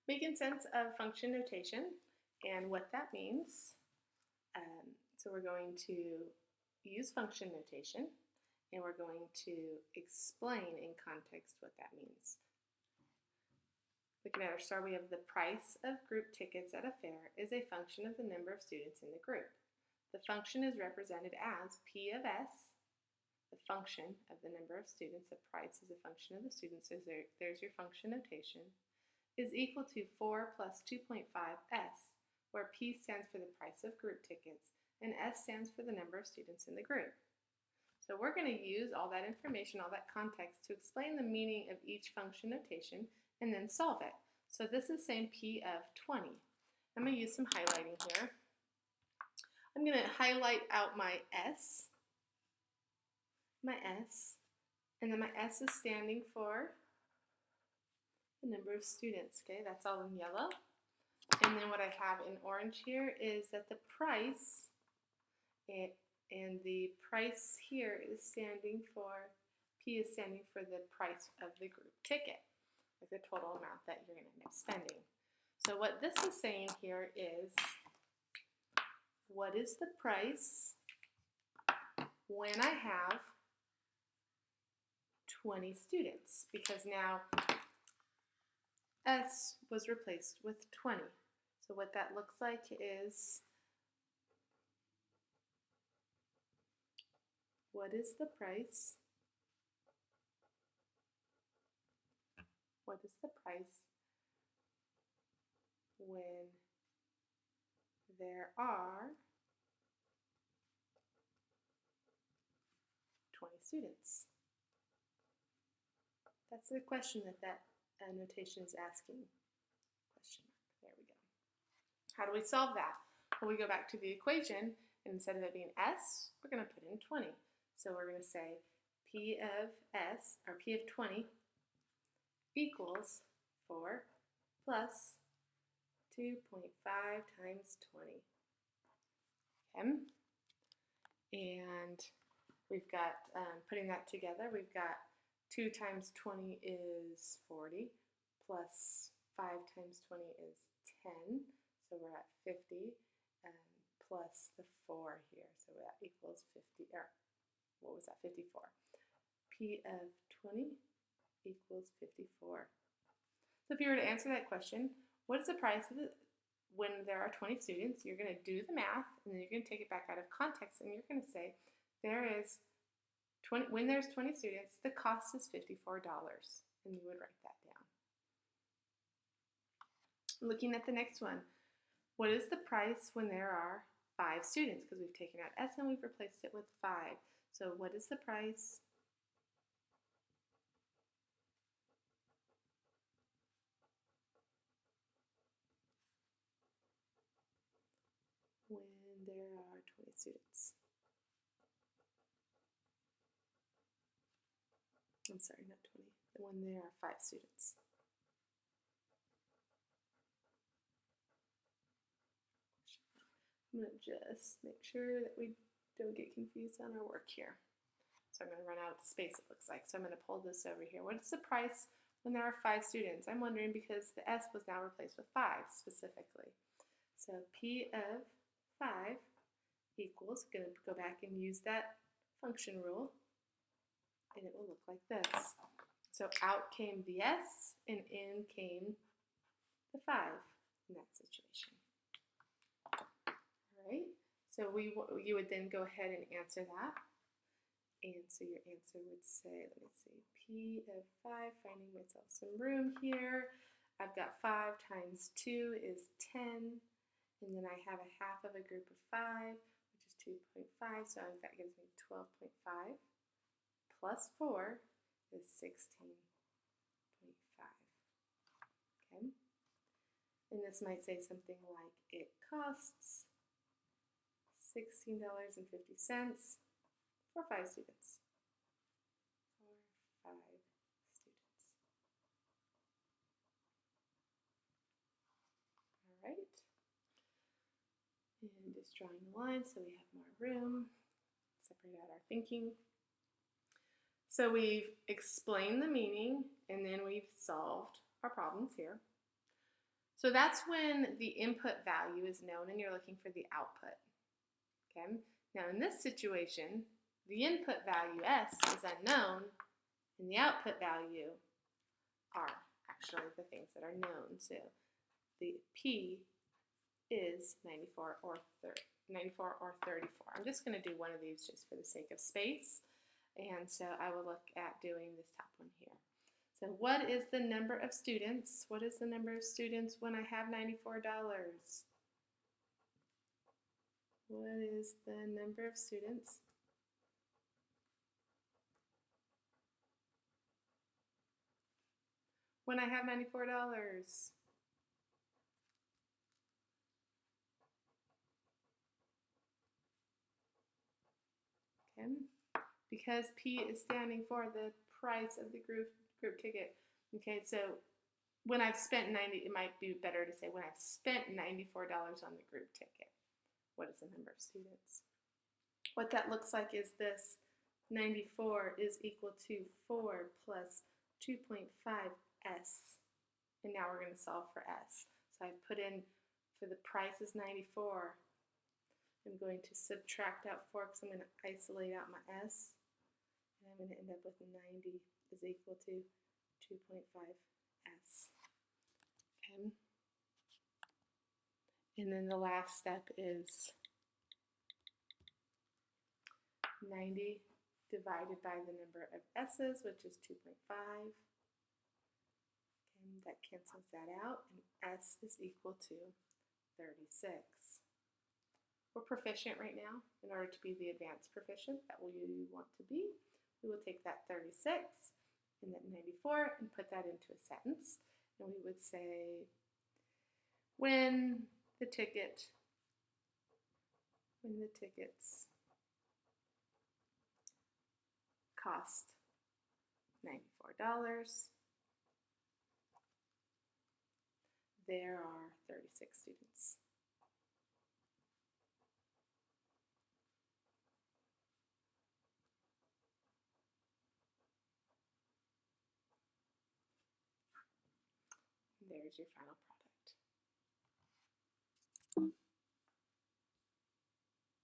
Making sense of function notation and what that means. So we're going to use function notation and we're going to explain in context what that means. Looking at our star, we have the price of group tickets at a fair is a function of the number of students in the group. The function is represented as P of S, the function of the number of students, the price is a function of the students, so there's your function notation, is equal to 4 plus 2.5s, where P stands for the price of group tickets and S stands for the number of students in the group. So we're going to use all that information, all that context to explain the meaning of each function notation and then solve it. So this is saying P of 20. I'm going to use some highlighting here. I'm going to highlight out my S, and then my S is standing for the number of students, okay? That's all in yellow. And then what I have in orange here is that the price, and the price here is standing for, P is standing for the price of the group ticket, like the total amount that you're going to end up spending. So what this is saying here is, what is the price when I have 20 students? Because now S was replaced with 20. So what that looks like is, what is the price? What is the price when there are 20 students? That's the question that notation is asking. Question mark. There we go. How do we solve that? Well, we go back to the equation, and instead of it being S, we're going to put in 20. So we're going to say P of S, or P of 20, equals 4 plus 2.5 times 20. Okay? And we've got, putting that together, we've got 2 times 20 is 40, plus 5 times 20 is 10, so we're at 50, plus the 4 here, so that equals 50, or what was that, 54. P of 20 equals 54. So if you were to answer that question, what is the price of when there are 20 students, you're going to do the math, and then you're going to take it back out of context, and you're going to say, when there's 20 students, the cost is $54, and you would write that down. Looking at the next one, what is the price when there are 5 students? Because we've taken out S and we've replaced it with 5. So what is the price when there are 20 students? I'm sorry, not 20, when there are 5 students. I'm going to just make sure that we don't get confused on our work here. So I'm going to run out of space, it looks like. So I'm going to pull this over here. What is the price when there are 5 students? I'm wondering because the S was now replaced with 5 specifically. So P of 5 equals, going to go back and use that function rule, and it will look like this. So out came the S, and in came the 5 in that situation. All right, so you would then go ahead and answer that. And so your answer would say, let me see, P of 5, finding myself some room here. I've got 5 times 2 is 10, and then I have a half of a group of 5, which is 2.5, so that gives me 12.5, plus 4 is 16.5, okay? And this might say something like, it costs $16.50 for 5 students. All right. And just drawing the line so we have more room. Separate out our thinking. So we've explained the meaning, and then we've solved our problems here. So that's when the input value is known and you're looking for the output. Okay? Now in this situation, the input value S is unknown and the output value are actually the things that are known. So the P is 94 or 34. I'm just going to do one of these just for the sake of space. And so I will look at doing this top one here. So what is the number of students? What is the number of students when I have $94? What is the number of students? When I have $94? Okay. Because P is standing for the price of the group ticket. Okay, so when I've spent 90, it might be better to say when I've spent $94 on the group ticket. What is the number of students? What that looks like is this. 94 is equal to 4 plus 2.5s. And now we're going to solve for s. So I put in, for the price is 94. I'm going to subtract out 4 because I'm going to isolate out my s. And I'm going to end up with 90 is equal to 2.5s. Okay. And then the last step is 90 divided by the number of s's, which is 2.5. And that cancels that out, and s is equal to 36. We're proficient right now. In order to be the advanced proficient that we want to be, we will take that 36 and that 94 and put that into a sentence. And we would say, when the tickets cost $94, there are 36 students. And there's your final product.